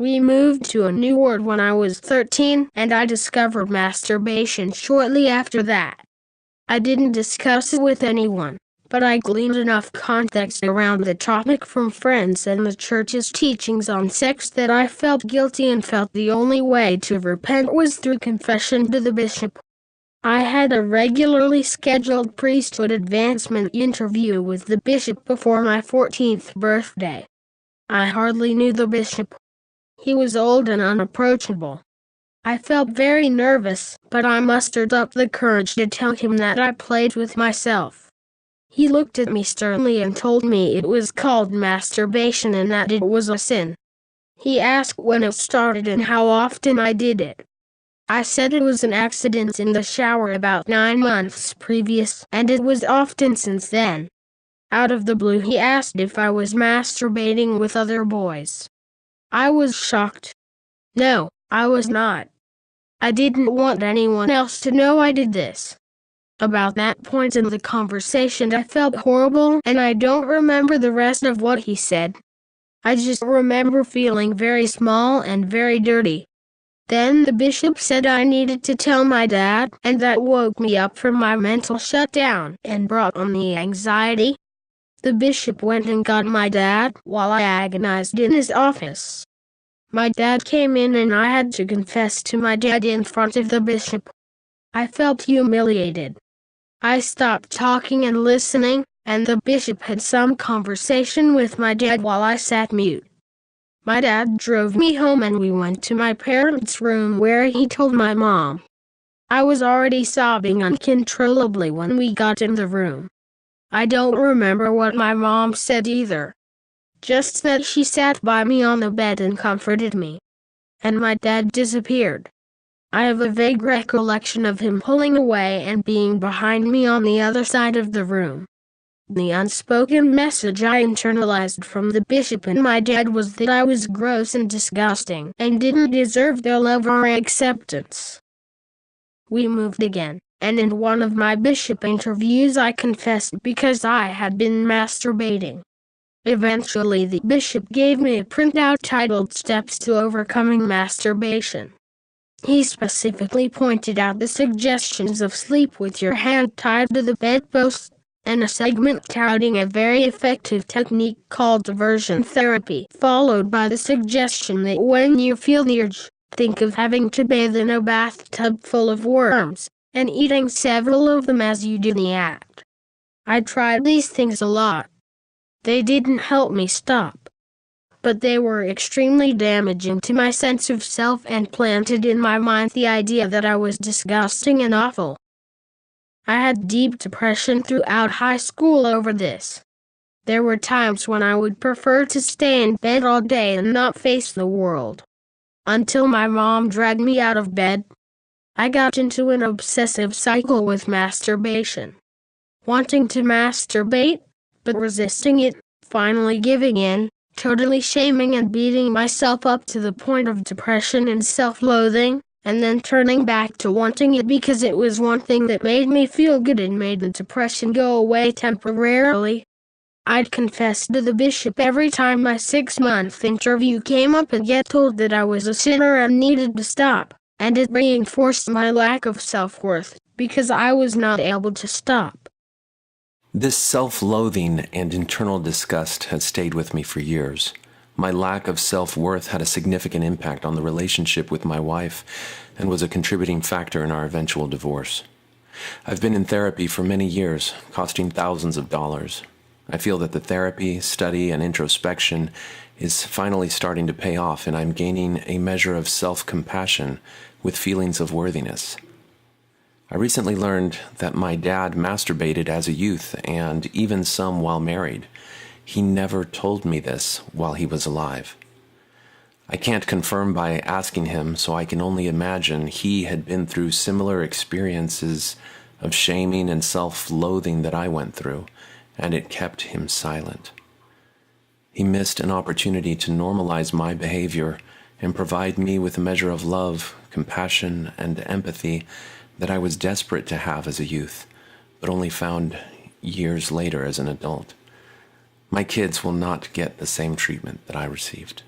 We moved to a new ward when I was 13, and I discovered masturbation shortly after that. I didn't discuss it with anyone, but I gleaned enough context around the topic from friends and the church's teachings on sex that I felt guilty and felt the only way to repent was through confession to the bishop. I had a regularly scheduled priesthood advancement interview with the bishop before my 14th birthday. I hardly knew the bishop. He was old and unapproachable. I felt very nervous, but I mustered up the courage to tell him that I played with myself. He looked at me sternly and told me it was called masturbation and that it was a sin. He asked when it started and how often I did it. I said it was an accident in the shower about 9 months previous, and it was often since then. Out of the blue he asked if I was masturbating with other boys. I was shocked. No, I was not. I didn't want anyone else to know I did this. About that point in the conversation I felt horrible and I don't remember the rest of what he said. I just remember feeling very small and very dirty. Then the bishop said I needed to tell my dad, and that woke me up from my mental shutdown and brought on the anxiety. The bishop went and got my dad while I agonized in his office. My dad came in and I had to confess to my dad in front of the bishop. I felt humiliated. I stopped talking and listening, and the bishop had some conversation with my dad while I sat mute. My dad drove me home and we went to my parents' room where he told my mom. I was already sobbing uncontrollably when we got in the room. I don't remember what my mom said either. Just that she sat by me on the bed and comforted me. And my dad disappeared. I have a vague recollection of him pulling away and being behind me on the other side of the room. The unspoken message I internalized from the bishop and my dad was that I was gross and disgusting and didn't deserve their love or acceptance. We moved again, and in one of my bishop interviews I confessed because I had been masturbating. Eventually the bishop gave me a printout titled Steps to Overcoming Masturbation. He specifically pointed out the suggestions of sleep with your hand tied to the bedpost, and a segment touting a very effective technique called diversion therapy, followed by the suggestion that when you feel the urge, think of having to bathe in a bathtub full of worms, and eating several of them as you do the act. I tried these things a lot. They didn't help me stop. But they were extremely damaging to my sense of self and planted in my mind the idea that I was disgusting and awful. I had deep depression throughout high school over this. There were times when I would prefer to stay in bed all day and not face the world. Until my mom dragged me out of bed. I got into an obsessive cycle with masturbation. Wanting to masturbate, but resisting it, finally giving in, totally shaming and beating myself up to the point of depression and self-loathing, and then turning back to wanting it because it was one thing that made me feel good and made the depression go away temporarily. I'd confess to the bishop every time my 6-month interview came up and get told that I was a sinner and needed to stop, and it reinforced my lack of self-worth because I was not able to stop. This self-loathing and internal disgust has stayed with me for years. My lack of self-worth had a significant impact on the relationship with my wife and was a contributing factor in our eventual divorce. I've been in therapy for many years, costing thousands of dollars. I feel that the therapy, study, and introspection is finally starting to pay off, and I'm gaining a measure of self-compassion with feelings of worthiness. I recently learned that my dad masturbated as a youth and even some while married. He never told me this while he was alive. I can't confirm by asking him, so I can only imagine he had been through similar experiences of shaming and self-loathing that I went through, and it kept him silent. He missed an opportunity to normalize my behavior and provide me with a measure of love, compassion, and empathy that I was desperate to have as a youth, but only found years later as an adult. My kids will not get the same treatment that I received.